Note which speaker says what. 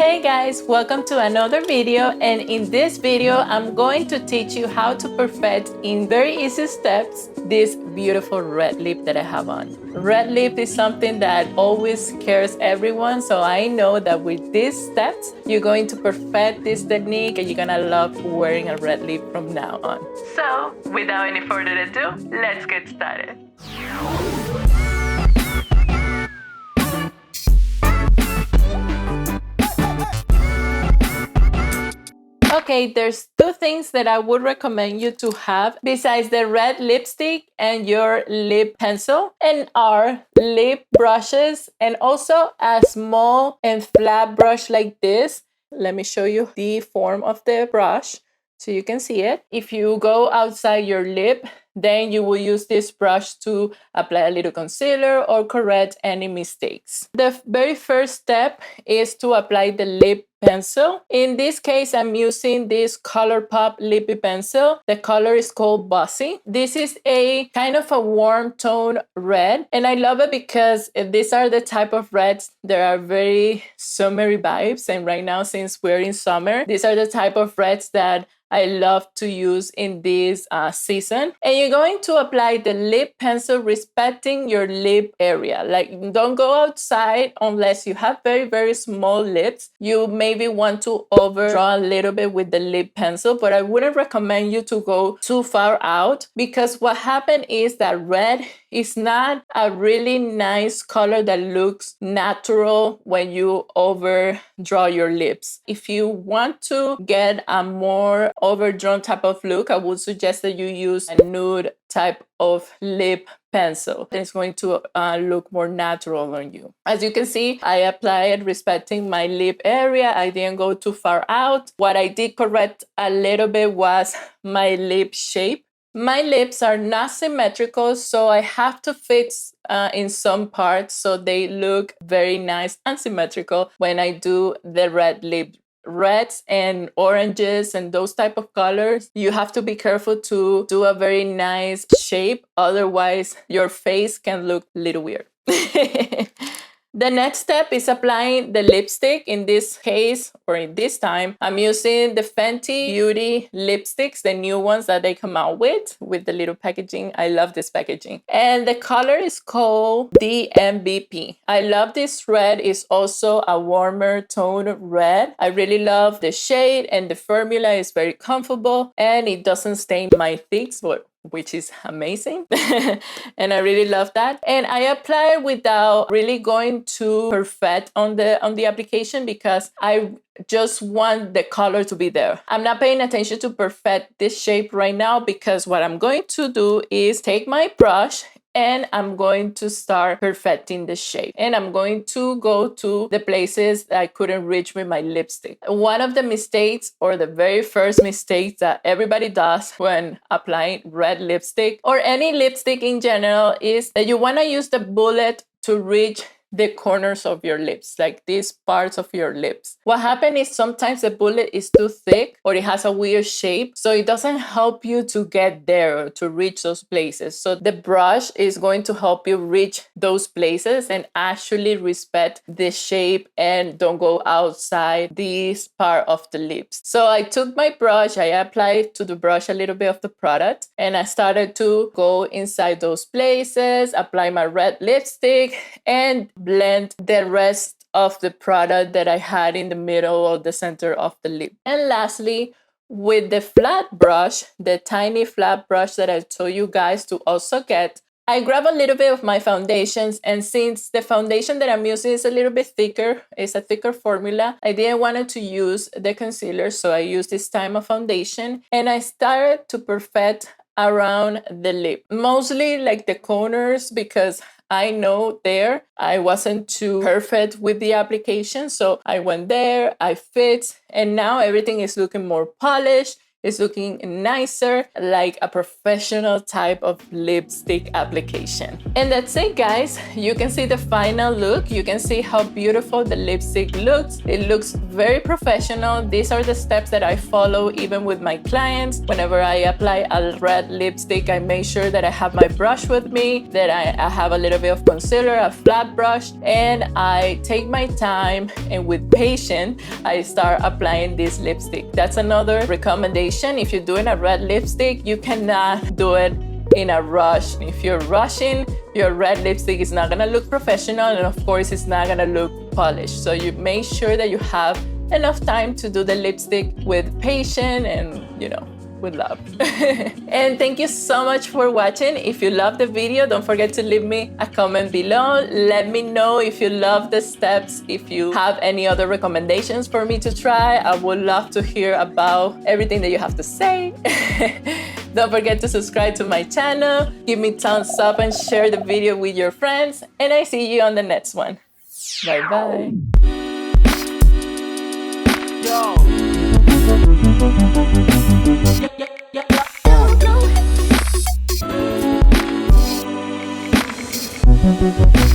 Speaker 1: Hey guys, welcome to another video, and in this video I'm going to teach you how to perfect in very easy steps this beautiful red lip that I have on. Red lip is something that always scares everyone, so I know that with these steps you're going to perfect this technique and you're gonna love wearing a red lip from now on. So without any further ado, let's get started. Okay, there's two things that I would recommend you to have besides the red lipstick and your lip pencil, and are lip brushes and also a small and flat brush like this. Let me show you the form of the brush so you can see it. If you go outside your lip, then you will use this brush to apply a little concealer or correct any mistakes. The very first step is to apply the lip pencil. In this case, I'm using this ColourPop lippy pencil. The color is called Bossy. This is a kind of a warm tone red, and I love it because these are the type of reds that are very summery vibes, and right now, since we're in summer, these are the type of reds that I love to use in this season. And you're going to apply the lip pencil respecting your lip area. Like, don't go outside unless you have very, very small lips. You maybe want to overdraw a little bit with the lip pencil, but I wouldn't recommend you to go too far out, because what happened is that red is not a really nice color that looks natural when you overdraw your lips. If you want to get a more overdrawn type of look, I would suggest that you use a nude type of lip pencil. It's going to look more natural on you. As you can see, I applied respecting my lip area. I didn't go too far out. What I did correct a little bit was my lip shape. My lips are not symmetrical, so I have to fix in some parts so they look very nice and symmetrical when I do the red lip. Reds and oranges and those type of colors, you have to be careful to do a very nice shape, otherwise your face can look a little weird. The next step is applying the lipstick. In this case, or in this time, I'm using the Fenty Beauty lipsticks, the new ones that they come out with the little packaging. I love this packaging. And the color is called DMBP. I love this red. It's also a warmer tone red. I really love the shade, and the formula is very comfortable and it doesn't stain my cheeks, which is amazing. And I really love that. And I apply it without really going too perfect on the application, because I just want the color to be there. I'm not paying attention to perfect this shape right now, because what I'm going to do is take my brush and I'm going to start perfecting the shape. And I'm going to go to the places that I couldn't reach with my lipstick. One of the mistakes, or the very first mistake that everybody does when applying red lipstick or any lipstick in general, is that you want to use the bullet to reach the corners of your lips, like these parts of your lips. What happens is sometimes the bullet is too thick or it has a weird shape, so it doesn't help you to get there or to reach those places. So the brush is going to help you reach those places and actually respect the shape and don't go outside this part of the lips. So I took my brush, I applied to the brush a little bit of the product, and I started to go inside those places, apply my red lipstick, and blend the rest of the product that I had in the middle or the center of the lip. And lastly, with the flat brush, the tiny flat brush that I told you guys to also get, I grab a little bit of my foundations, and since the foundation that I'm using is a little bit thicker, it's a thicker formula, I didn't want to use the concealer, so I used this time of foundation, and I started to perfect around the lip, mostly like the corners, because I know there I wasn't too perfect with the application. So I went there, I fit, and now everything is looking more polished It's looking nicer, like a professional type of lipstick application. And that's it, guys. You can see the final look. You can see how beautiful the lipstick looks. It looks very professional. These are the steps that I follow even with my clients. Whenever I apply a red lipstick, I make sure that I have my brush with me, that I have a little bit of concealer, a flat brush, and I take my time and with patience, I start applying this lipstick. That's another recommendation. If you're doing a red lipstick, you cannot do it in a rush. If you're rushing, your red lipstick is not gonna look professional, and of course it's not gonna look polished. So you make sure that you have enough time to do the lipstick with patience and, you know, with love. And thank you so much for watching. If you love the video, don't forget to leave me a comment below. Let me know if you love the steps, if you have any other recommendations for me to try. I would love to hear about everything that you have to say. Don't forget to subscribe to my channel, give me thumbs up and share the video with your friends, and I see you on the next one. Bye bye. Yo. Yeah.